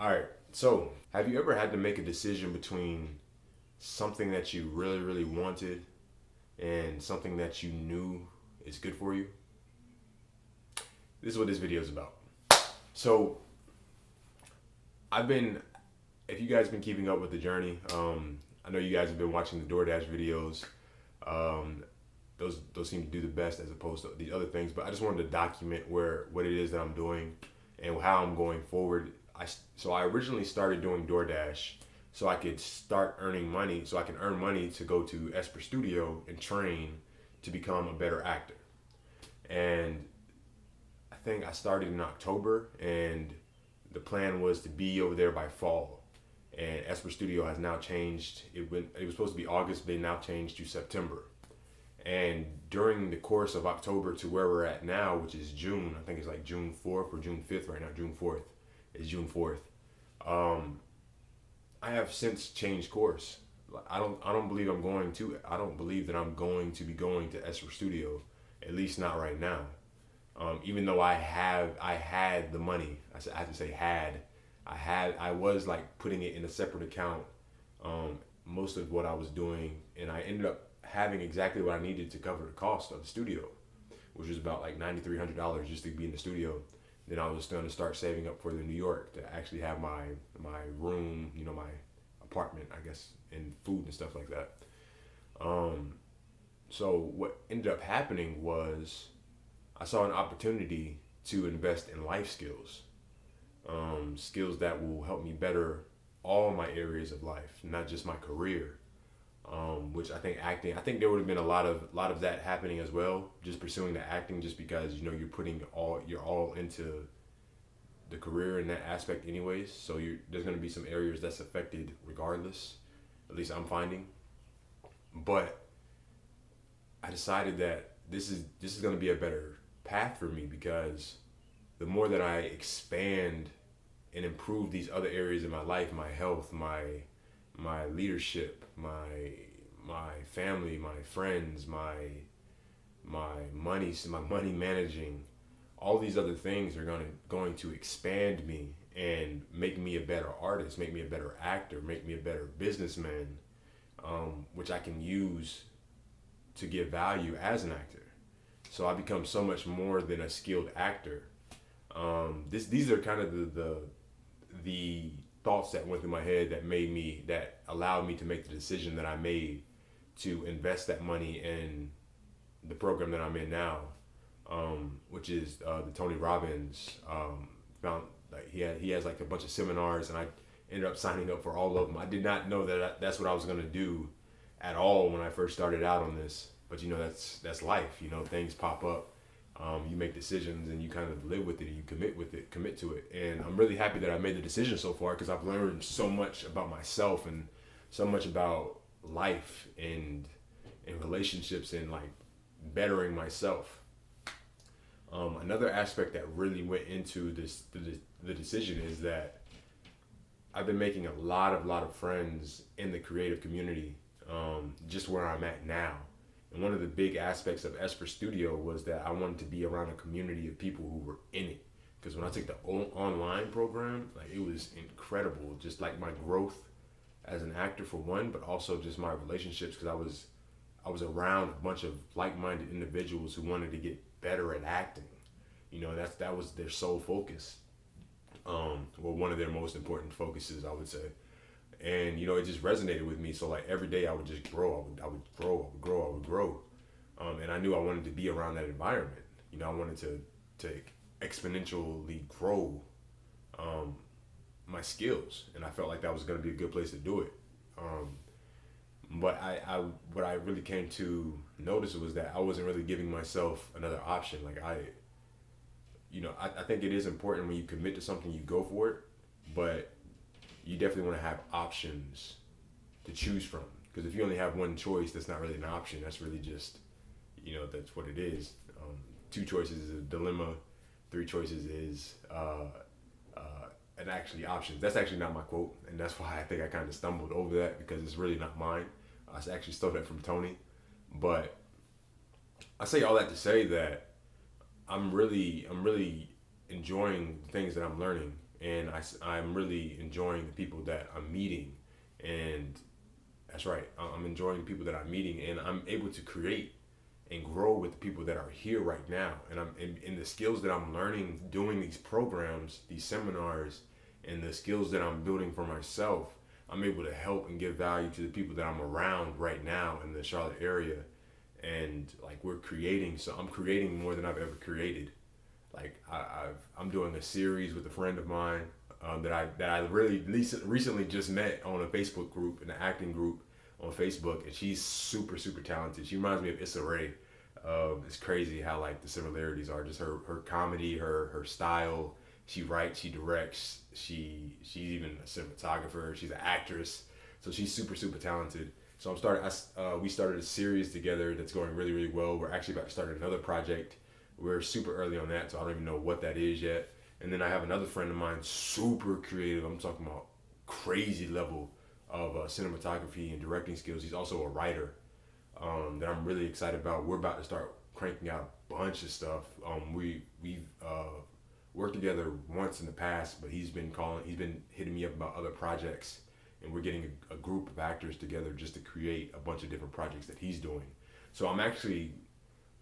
All right. So, have you ever had to make a decision between something that you really, really wanted and something that you knew is good for you? This is what this video is about. So, I've been, if you guys been keeping up with the journey, I know you guys have been watching the Doordash videos. Um, those seem to do the best as opposed to these other things. But I just wanted to document what it is that I'm doing and how I'm going forward. So I originally started doing DoorDash so I could start earning money, so I can earn money to go to Esper Studio and train to become a better actor. And I think I started in October, and the plan was to be over there by fall. And Esper Studio has now changed. It was supposed to be August, but they now changed to September. And during the course of October to where we're at now, which is June, I think it's like June 4th or June 5th right now, June 4th. It's June 4th. I have since changed course. I don't believe that I'm going to be going to Esper Studio, at least not right now. Even though I had the money. I have to say I was like putting it in a separate account. Most of what I was doing, and I ended up having exactly what I needed to cover the cost of the studio, which was about like $9,300 just to be in the studio. Then I was going to start saving up for the New York to actually have my room, my apartment, I guess, and food and stuff like that. So what ended up happening was I saw an opportunity to invest in life skills, skills that will help me better all my areas of life, not just my career. Which I think acting. I think there would have been a lot of that happening as well. Just pursuing the acting, just because you're putting you're all into the career in that aspect, anyways. So there's going to be some areas that's affected regardless. At least I'm finding. But I decided that this is going to be a better path for me, because the more that I expand and improve these other areas of my life, my health, my leadership, my family, my friends, my money managing, all these other things are going to expand me and make me a better artist, make me a better actor, make me a better businessman, which I can use to give value as an actor. So I become so much more than a skilled actor. These are kind of the thoughts that went through my head that allowed me to make the decision that I made to invest that money in the program that I'm in now, which is the Tony Robbins. Found like he has like a bunch of seminars, and I ended up signing up for all of them. I did not know that's what I was gonna do at all when I first started out on this, but that's life. Things pop up. You make decisions and you kind of live with it, and you commit to it. And I'm really happy that I made the decision so far, because I've learned so much about myself and so much about life and relationships and like bettering myself. Another aspect that really went into the decision is that I've been making a lot of friends in the creative community, just where I'm at now. And one of the big aspects of Esper Studio was that I wanted to be around a community of people who were in it. Because when I took the online program, like, it was incredible. Just like my growth as an actor for one, but also just my relationships, because I was around a bunch of like-minded individuals who wanted to get better at acting. That was their sole focus. Well, one of their most important focuses, I would say. And it just resonated with me. So like every day I would just grow. I would grow. And I knew I wanted to be around that environment. I wanted to exponentially grow my skills, and I felt like that was going to be a good place to do it. But what I really came to notice was that I wasn't really giving myself another option. Like I think it is important when you commit to something, you go for it, but you definitely want to have options to choose from. Because if you only have one choice, that's not really an option. That's really just, that's what it is. Two choices is a dilemma. Three choices is and actually options. That's actually not my quote, and that's why I think I kind of stumbled over that, because it's really not mine. I actually stole that from Tony. But I say all that to say that I'm really enjoying the things that I'm learning, and I'm really enjoying the people that I'm meeting, and that's right, I'm enjoying the people that I'm meeting, and I'm able to create and grow with the people that are here right now, and I'm in the skills that I'm learning doing these programs, these seminars, and the skills that I'm building for myself. I'm able to help and give value to the people that I'm around right now in the Charlotte area, and like I'm creating more than I've ever created. Like I'm doing a series with a friend of mine that I really recently just met on a Facebook group, in an acting group on Facebook, and she's super super talented. She reminds me of Issa Rae. It's crazy how like the similarities are. Just her comedy, her style. She writes, she directs. She's even a cinematographer. She's an actress, so she's super super talented. So we started a series together that's going really really well. We're actually about to start another project. We're super early on that, so I don't even know what that is yet. And then I have another friend of mine, super creative. I'm talking about crazy level of cinematography and directing skills. He's also a writer that I'm really excited about. We're about to start cranking out a bunch of stuff. We've worked together once in the past, but he's been hitting me up about other projects, and we're getting a group of actors together just to create a bunch of different projects that he's doing. So I'm actually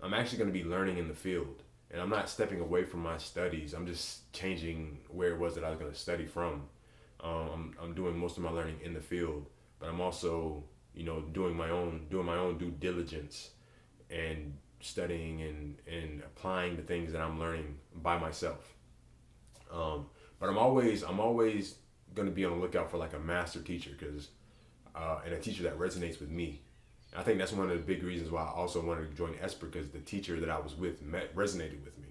going to be learning in the field, and I'm not stepping away from my studies. I'm just changing where it was that I was going to study from. I'm doing most of my learning in the field, but I'm also, doing my own due diligence and studying and applying the things that I'm learning by myself. But I'm always going to be on the lookout for like a master teacher, and a teacher that resonates with me. I think that's one of the big reasons why I also wanted to join Esper, because the teacher that I was with resonated with me.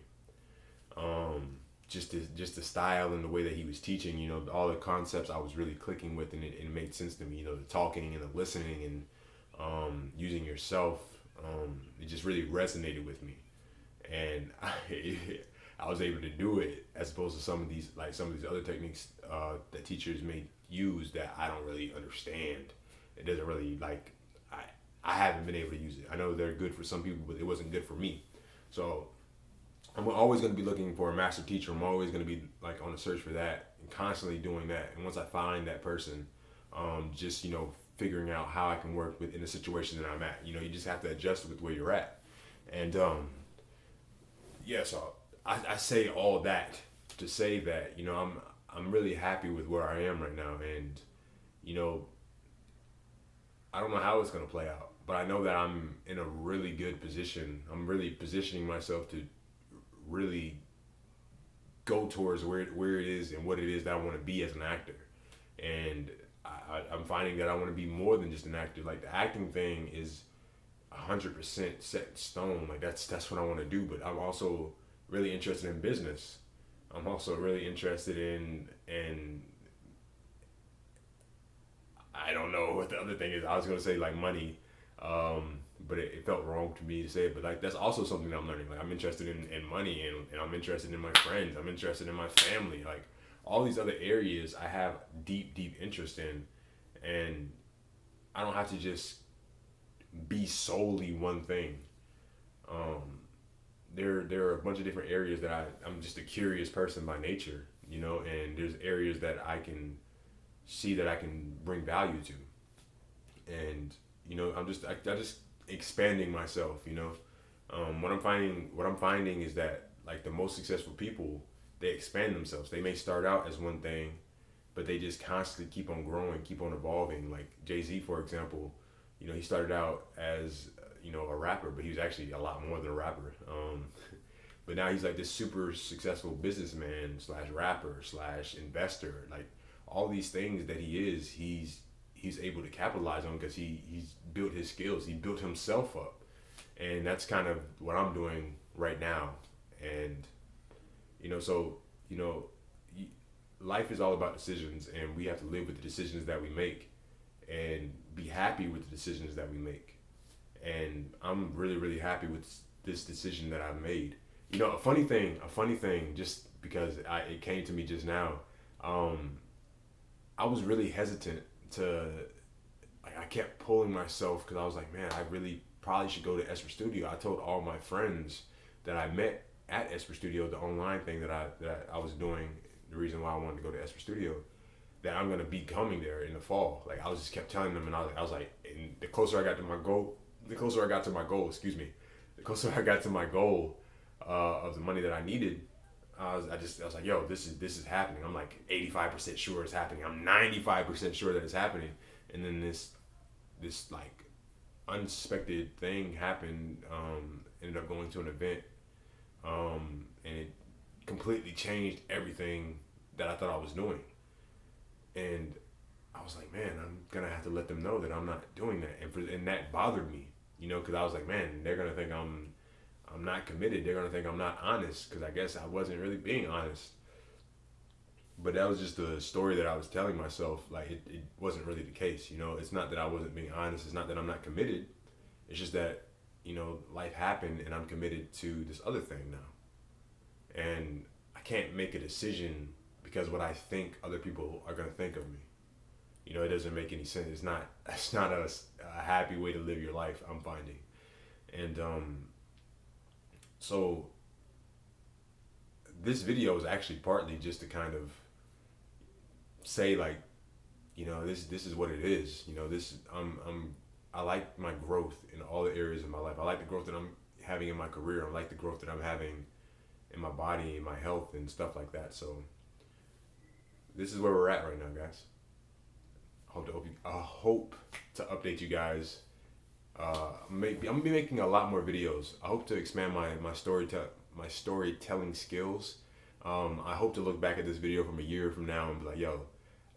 Just the style and the way that he was teaching, all the concepts I was really clicking with, and it made sense to me. The talking and the listening and using yourself, it just really resonated with me, and I was able to do it, as opposed to some of these other techniques that teachers may use that I don't really understand. It doesn't really I haven't been able to use it. I know they're good for some people, but it wasn't good for me. So I'm always going to be looking for a master teacher. I'm always going to be like on the search for that and constantly doing that. And once I find that person, just, figuring out how I can work in the situation that I'm at. You just have to adjust with where you're at. And so I say all that to say that, I'm really happy with where I am right now. And, I don't know how it's going to play out, but I know that I'm in a really good position. I'm really positioning myself to really go towards where it is and what it is that I want to be as an actor. And I'm finding that I want to be more than just an actor. Like, the acting thing is 100% set in stone. Like, that's what I want to do. But I'm also really interested in business. I'm also really interested in I don't know what the other thing is. I was going to say like money, but it felt wrong to me to say it. But like, that's also something that I'm learning. Like, I'm interested in money, and I'm interested in my friends. I'm interested in my family. Like, all these other areas I have deep interest in, and I don't have to just be solely one thing. There are a bunch of different areas that I'm just a curious person by nature, and there's areas that I can see that I can bring value to, and I'm just expanding myself. What I'm finding is that like the most successful people, they expand themselves. They may start out as one thing, but they just constantly keep on growing, keep on evolving. Like Jay-Z, for example, he started out as a rapper, but he was actually a lot more than a rapper. But now he's like this super successful businessman / rapper / investor. Like, all these things that he's able to capitalize on because he's built his skills. He built himself up, and that's kind of what I'm doing right now. And life is all about decisions, and we have to live with the decisions that we make and be happy with the decisions that we make. And I'm really, really happy with this decision that I've made. A funny thing, just because it came to me just now. I was really hesitant I kept pulling myself, because I was like, man, I really probably should go to Esper Studio. I told all my friends that I met at Esper Studio, the online thing that I was doing, the reason why I wanted to go to Esper Studio, that I'm gonna be coming there in the fall. Like I was just kept telling them, and I was like, and the closer I got to my goal, the closer I got to my goal of the money that I needed, I was like, yo, this is happening. I'm like 85% sure it's happening. I'm 95% sure that it's happening. And then this like unsuspected thing happened. Ended up going to an event, and it completely changed everything that I thought I was doing. And I was like, man, I'm gonna have to let them know that I'm not doing that. And that bothered me, because I was like, man, they're gonna think I'm not committed. They're gonna think I'm not honest, because I guess I wasn't really being honest. But that was just the story that I was telling myself. Like it wasn't really the case. It's not that I wasn't being honest. It's not that I'm not committed. It's just that life happened, and I'm committed to this other thing now. And I can't make a decision because what I think other people are gonna think of me. It doesn't make any sense. It's not a happy way to live your life, I'm finding. And so this video is actually partly just to kind of say, like, this is what it is. I like my growth in all the areas of my life. I like the growth that I'm having in my career. I like the growth that I'm having in my body, in my health, and stuff like that. So this is where we're at right now, guys. I hope to update you guys. I'm gonna be making a lot more videos. I hope to expand my storytelling skills. I hope to look back at this video from a year from now and be like, yo,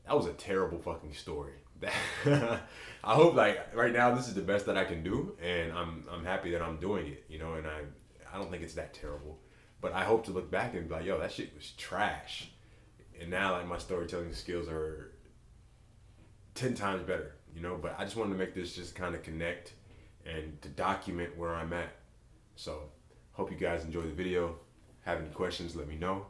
that was a terrible fucking story. I hope, like, right now this is the best that I can do, and I'm happy that I'm doing it, and I don't think it's that terrible. But I hope to look back and be like, yo, that shit was trash. And now, like, my storytelling skills are 10 times better, but I just wanted to make this just kind of connect and to document where I'm at. So hope you guys enjoy the video. Have any questions, let me know.